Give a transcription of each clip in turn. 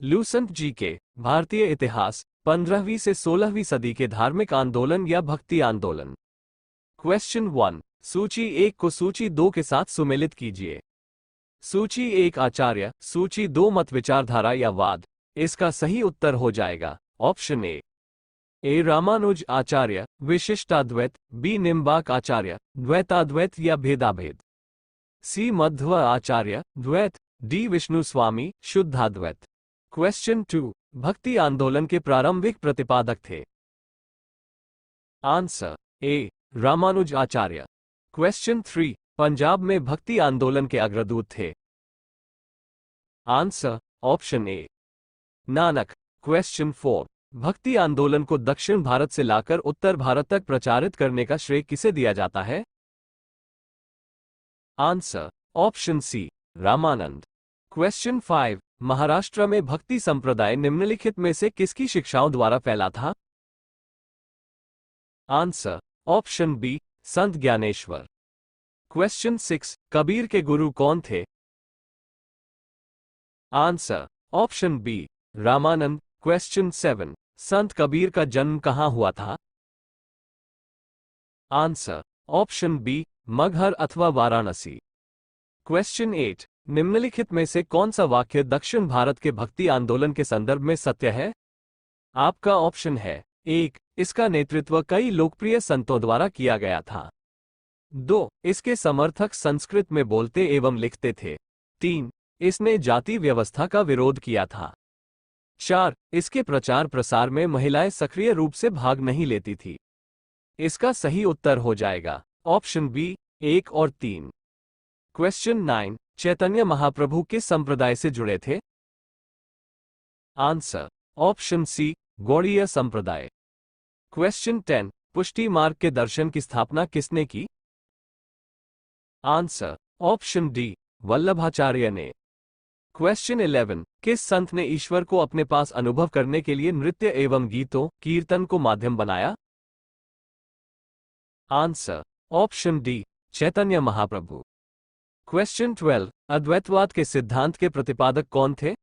Lucent GK, भारतीय इतिहास, 15वीं से 16वीं सदी के धार्मिक आंदोलन या भक्ति आंदोलन। क्वेश्चन 1, सूची 1 को सूची 2 के साथ सुमेलित कीजिए। सूची 1 आचार्य, सूची 2 मत विचारधारा या वाद। इसका सही उत्तर हो जाएगा option A Ramanuja Acharya, Vishishtadvaita, B Nimbarka Acharya, Dvaitadvaita या Bhedabheda, C Madhva Acharya, Dvaita, D Vishnu Swami, Shuddhadvaita. Question 2, भक्ति आंदोलन के प्रारंभिक प्रतिपादक थे। Answer A Ramanuja Acharya. Question 3, Punjab में भक्ति आंदोलन के अग्रदूत थे। Answer option A Nanak. Question 4, भक्ति आंदोलन को दक्षिण भारत से लाकर उत्तर भारत तक प्रचारित करने का श्रेय किसे दिया जाता है? Answer option C Ramanand. Question 5, Maharashtra में भक्ति संप्रदाय निम्नलिखित में से किसकी शिक्षाओं द्वारा फैला था? आंसर ऑप्शन बी संत ज्ञानेश्वर। क्वेश्चन 6, कबीर के गुरु कौन थे? Answer option B Ramanand. Question 7, Sant Kabir का जन्म कहां हुआ था? आंसर ऑप्शन बी मगहर अथवा वाराणसी। क्वेश्चन 8, निम्नलिखित में से कौन सा वाक्य दक्षिण भारत के भक्ति आंदोलन के संदर्भ में सत्य है? आपका ऑप्शन है 1, इसका नेतृत्व कई लोकप्रिय संतों द्वारा किया गया था। 2, इसके समर्थक संस्कृत में बोलते एवं लिखते थे। 3, इसने जाति व्यवस्था का विरोध किया था। 4, इसके प्रचार प्रसार में महिलाएं सक्रिय रूप से भाग नहीं लेती थी। इसका सही उत्तर हो जाएगा ऑप्शन बी 1 और 3। क्वेश्चन 9, चैतन्य महाप्रभु किस संप्रदाय से जुड़े थे? आंसर ऑप्शन सी गौड़ीय संप्रदाय। क्वेश्चन 10, पुष्टि मार्ग के दर्शन की स्थापना किसने की? आंसर ऑप्शन डी वल्लभाचार्य ने। क्वेश्चन 11, किस संत ने ईश्वर को अपने पास अनुभव करने के लिए नृत्य एवं गीतों कीर्तन को माध्यम बनाया? Answer option D Chaitanya Mahaprabhu. Question 12, अद्वैतवाद के सिद्धांत के प्रतिपादक कौन थे?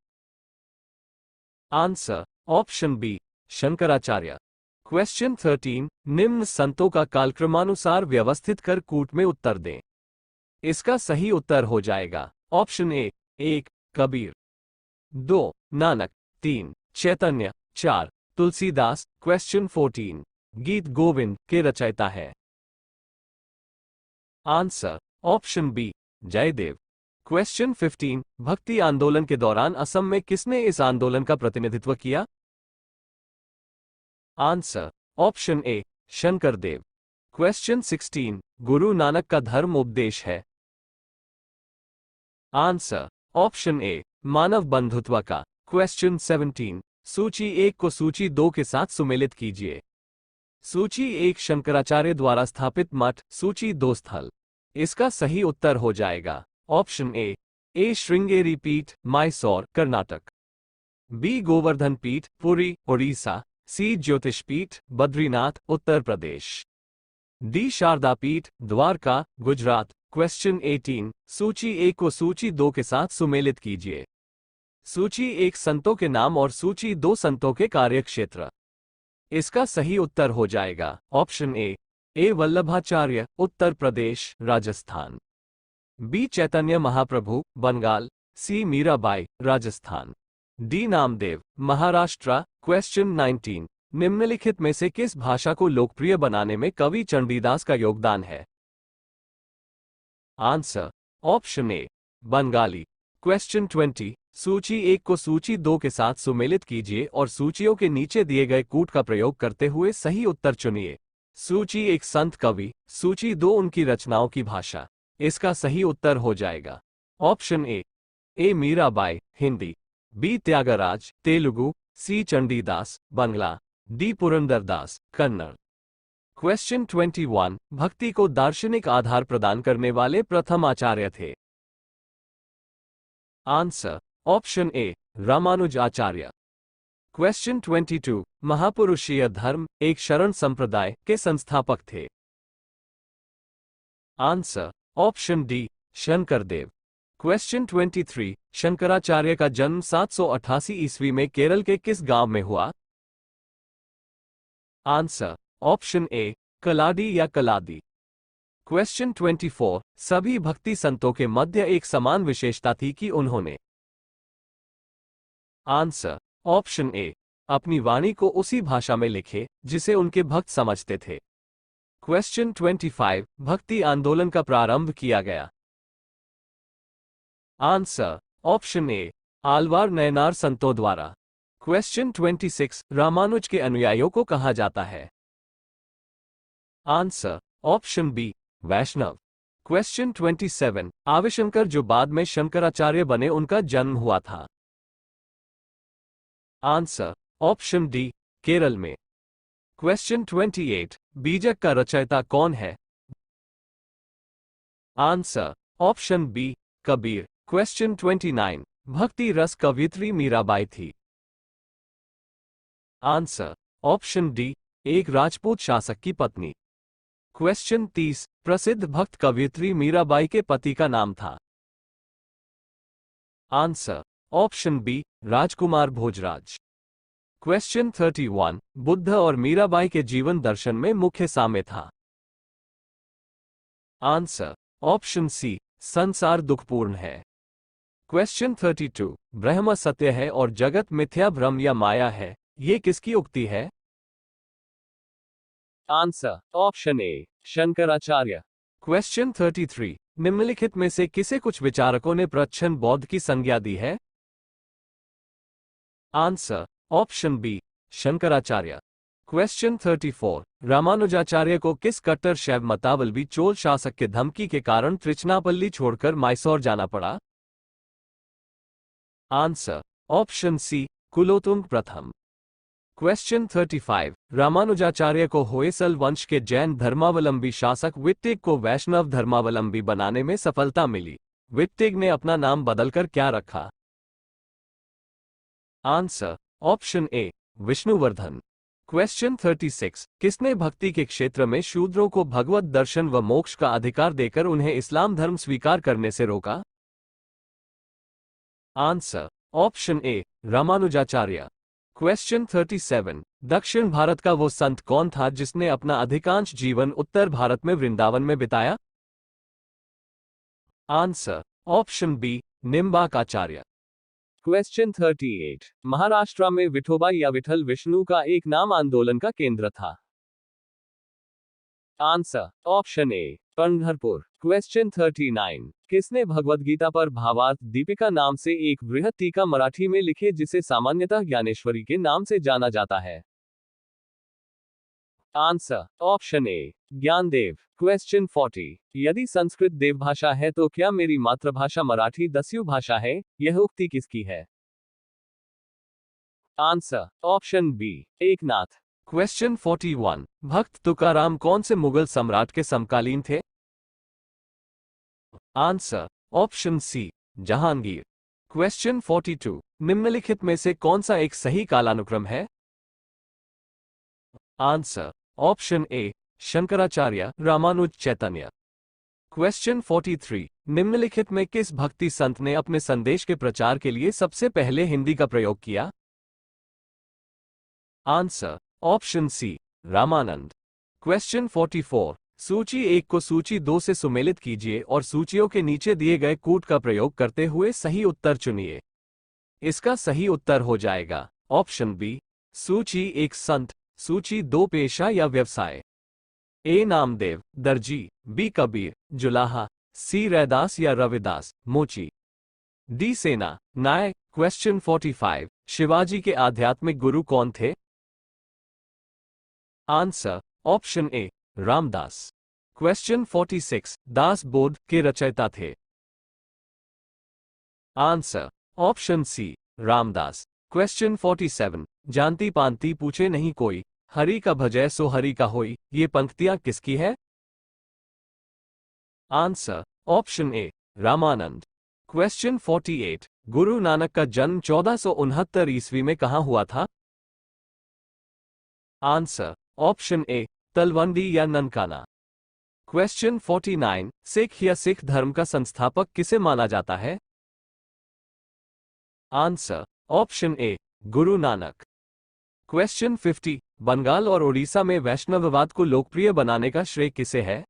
Answer option B Shankaracharya. Question 13, निम्न संतों का कालक्रमानुसार व्यवस्थित कर कूट में उत्तर दें। इसका सही उत्तर हो जाएगा option A 1 Kabir, 2 Nanak, 3 Chaitanya, 4 Tulsidas. Question 14, Gita Govinda के रचयिता है? Answer option B Jayadev. Question 15, भक्ति आंदोलन के दौरान असम में किसने इस आंदोलन का प्रतिनिधित्व किया? Answer option A Shankardev. Question 16, Guru Nanak का धर्म उपदेश है? आंसर ऑप्शन ए मानव बंधुत्व का। क्वेश्चन 17, सूची 1 को सूची 2 के साथ सुमेलित कीजिए। सूची 1 शंकराचार्य द्वारा स्थापित मठ, सूची 2 स्थल। इसका सही उत्तर हो जाएगा ऑप्शन ए श्रृंगेरी पीठ, मैसूर, कर्नाटक, बी गोवर्धन पीठ, पुरी, ओडिशा, सी ज्योतिष पीठ, बद्रीनाथ, उत्तर प्रदेश, डी शारदा पीठ, द्वारका, गुजरात। क्वेश्चन 18, सूची 1 को सूची 2 के साथ सुमेलित कीजिए। सूची 1 संतों के नाम और सूची 2 संतों के कार्यक्षेत्र। इसका सही उत्तर हो जाएगा option A Vallabhacharya, Uttar Pradesh, Rajasthan, B Chaitanya Mahaprabhu, Bengal, C Mirabai, Rajasthan, D Namdev, Maharashtra. Question 19, निम्नलिखित में से किस भाषा को लोकप्रिय बनाने में कवि चंडीदास का योगदान है? आंसर ऑप्शन ए बंगाली। क्वेश्चन 20, सूची 1 को सूची 2 के साथ सुमेलित कीजिए और सूचियों के नीचे दिए गए कूट का प्रयोग करते हुए सही उत्तर चुनिए। सूची 1 संत कवि, सूची 2 उनकी रचनाओं की भाषा। इसका सही उत्तर हो जाएगा option A Mirabai, Hindi, B Tyagaraja, Telugu, C Chandidas, Bangla, D Purandaradasa, Kannada. Question 21, भक्ति को दार्शनिक आधार प्रदान करने वाले प्रथम आचार्य थे? Answer option A Ramanuja Acharya. Question 22, महापुरुषीय धर्म एक शरण संप्रदाय के संस्थापक थे? Answer option D Shankardev. Question 23, Shankaracharya का जन्म 788 ईस्वी में केरल के किस गांव में हुआ? आंसर ऑप्शन ए कलाडी या कलादी। क्वेश्चन 24, सभी भक्ति संतों के मध्य एक समान विशेषता थी कि उन्होंने। आंसर ऑप्शन ए अपनी वाणी को उसी भाषा में लिखे जिसे उनके भक्त समझते थे। क्वेश्चन 25, भक्ति आंदोलन का प्रारंभ किया गया। Answer option A Alvar Nayanar संतों द्वारा। क्वेश्चन 26, रामानुज के अनुयायियों को कहा जाता है। आंसर ऑप्शन बी वैष्णव। क्वेश्चन 27, आविशंकर जो बाद में शंकराचार्य बने उनका जन्म हुआ था। आंसर ऑप्शन डी केरल में। क्वेश्चन 28, बीजक का रचयिता कौन है? Answer option B Kabir. Question 29, भक्ति रस कवयित्री मीराबाई थी। आंसर ऑप्शन डी एक राजपूत शासक की पत्नी। क्वेश्चन 30, प्रसिद्ध भक्त कवयित्री मीराबाई के पति का नाम था। आंसर ऑप्शन बी राजकुमार भोजराज। क्वेश्चन 31, बुद्ध और मीराबाई के जीवन दर्शन में मुख्य साम्य था। आंसर ऑप्शन सी संसार दुखपूर्ण है। क्वेश्चन 32, ब्रह्म सत्य है और जगत मिथ्या भ्रम या माया है, ये किसकी उक्ति है? Answer option A Shankaracharya. Question 33, निम्नलिखित में से किसे कुछ विचारकों ने प्रच्छन्न बौद्ध की संज्ञा दी है? Answer option B Shankaracharya. Question 34, Ramanujacharya को किस कट्टर शैव मतावलंबी चोल शासक के धमकी के कारण त्रिचनापल्ली छोड़कर मैसूर जाना पड़ा? आंसर ऑप्शन सी कुलोतुंग प्रथम। क्वेश्चन 35, रामानुजाचार्य को होयसल वंश के जैन धर्मावलंबी शासक विट्टिग को वैष्णव धर्मावलंबी बनाने में सफलता मिली। विट्टिग ने अपना नाम बदलकर क्या रखा? आंसर ऑप्शन ए विष्णुवर्धन। क्वेश्चन 36, किसने भक्ति के क्षेत्र में शूद्रों को भगवत दर्शन व मोक्ष का अधिकार देकर उन्हें इस्लाम धर्म स्वीकार करने से रोका? आंसर ऑप्शन ए रामानुजाचार्य। क्वेश्चन 37, दक्षिण भारत का वो संत कौन था जिसने अपना अधिकांश जीवन उत्तर भारत में वृंदावन में बिताया? Answer option B Nimbarkacharya. Question 38, Maharashtra में विठोबा या विठल विष्णु का एक नाम आंदोलन का केंद्र था। आंसर ऑप्शन ए पंढरपुर। क्वेश्चन 39, किसने भगवद गीता पर भावार्थ दीपिका नाम से एक बृहद टीका मराठी में लिखे जिसे सामान्यतः ज्ञानेश्वरी के नाम से जाना जाता है? Answer option A Gyandev. Question 40, यदि संस्कृत देवभाषा है तो क्या मेरी मातृभाषा मराठी दस्यु भाषा है, यह उक्ति किसकी है? Answer option B Eknath. Question 41, भक्त तुकाराम कौन से मुगल सम्राट के समकालीन थे? Answer option C Jahangir. Question 42, निम्नलिखित में से कौन सा एक सही कालानुक्रम है? Answer option A Shankaracharya Ramanuja Chaitanya. Question 43, निम्नलिखित में किस भक्ति संत ने अपने संदेश के प्रचार के लिए सबसे पहले हिंदी का प्रयोग किया? Answer option C Ramanand. Question 44, सूची 1 को सूची 2 से सुमेलित कीजिए और सूचियों के नीचे दिए गए कूट का प्रयोग करते हुए सही उत्तर चुनिए। इसका सही उत्तर हो जाएगा ऑप्शन बी सूची 1 संत, सूची 2 पेशा या व्यवसाय। ए नामदेव, दर्जी, बी कबीर, जुलाहा, सी रैदास या रविदास, मोची। डी सेना, नायक। क्वेश्चन 45, शिवाजी के आध्यात्मिक गुरु कौन थे? Answer option A Ramdas. Question 46, Dasbodh के रचयिता थे? Answer option C Ramdas. Question 47, जानती पांति पूछे नहीं कोई, हरि का भजय सो हरि का होई, ये पंक्तियां किसकी है? आंसर ऑप्शन ए रामानंद। क्वेश्चन 48, गुरु नानक का जन्म 1469 ईस्वी में कहां हुआ था? आंसर ऑप्शन ए तलवंडी या ननकाना। क्वेश्चन 49, सिख या सिख धर्म का संस्थापक किसे माना जाता है? आंसर ऑप्शन ए गुरु नानक। क्वेश्चन 50, बंगाल और ओडिशा में वैष्णववाद को लोकप्रिय बनाने का श्रेय किसे है?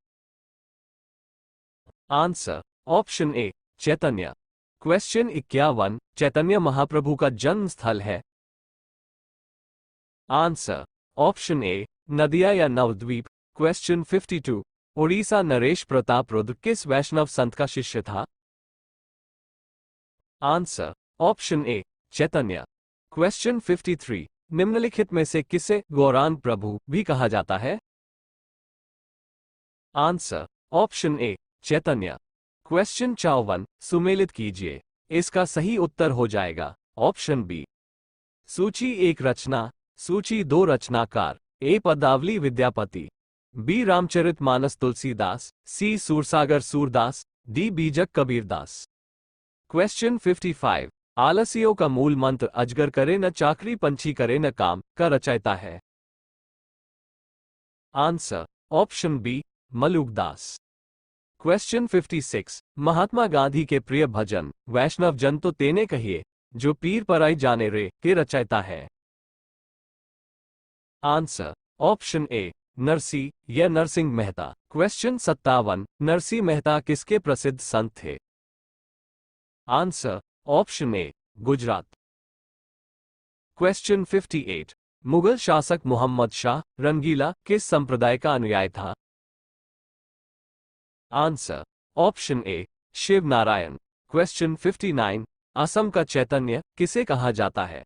आंसर ऑप्शन ए चैतन्य। क्वेश्चन 51, चैतन्य महाप्रभु का जन्म स्थल है? आंसर ऑप्शन ए नदिया या नवद्वीप। क्वेश्चन 52, ओडिशा नरेश प्रताप रुद्र किस वैष्णव संत का शिष्य था? आंसर ऑप्शन ए चैतन्य। क्वेश्चन 53, निम्नलिखित में से किसे गौरांग प्रभु भी कहा जाता है? आंसर ऑप्शन ए चैतन्य। क्वेश्चन 54, सुमेलित कीजिए। इसका सही उत्तर हो जाएगा ऑप्शन बी। सूची 1 रचना, सूची 2 रचनाकार, ए पदावली विद्यापति, बी रामचरितमानस तुलसीदास, सी सूरसागर सूरदास, डी बीजक कबीरदास। क्वेश्चन 55, आलसियों का मूल मंत्र अजगर करे न चाकरी पंछी करे न काम का रचयिता है? Answer option B Malukdas. Question 56, Mahatma Gandhi के प्रिय भजन वैष्णव जन तो तेने कहिए जो पीर पराई जाने रे के रचयिता है? आंसर ऑप्शन ए नरसी या नरसिंह मेहता। क्वेश्चन 57, नरसिंह मेहता किसके प्रसिद्ध संत थे? Answer option A Gujarat. Question 58, Mughal शासक मोहम्मद शाह रंगीला किस संप्रदाय का अनुयायी था? Answer option A Shiv Narayan. Question 59, Assam का चैतन्य किसे कहा जाता है?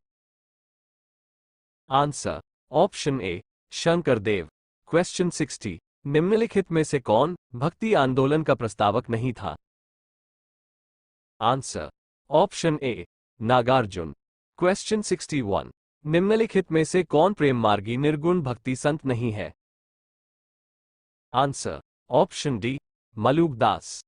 Answer option A Shankar Dev. Question 60, निम्नलिखित में से कौन भक्ति आंदोलन का प्रस्तावक नहीं था? Answer option A Nagarjuna. Question 61, निम्नलिखित में से कौन प्रेम मार्गी निर्गुण भक्ति संत नहीं है? Answer option D Malukdas.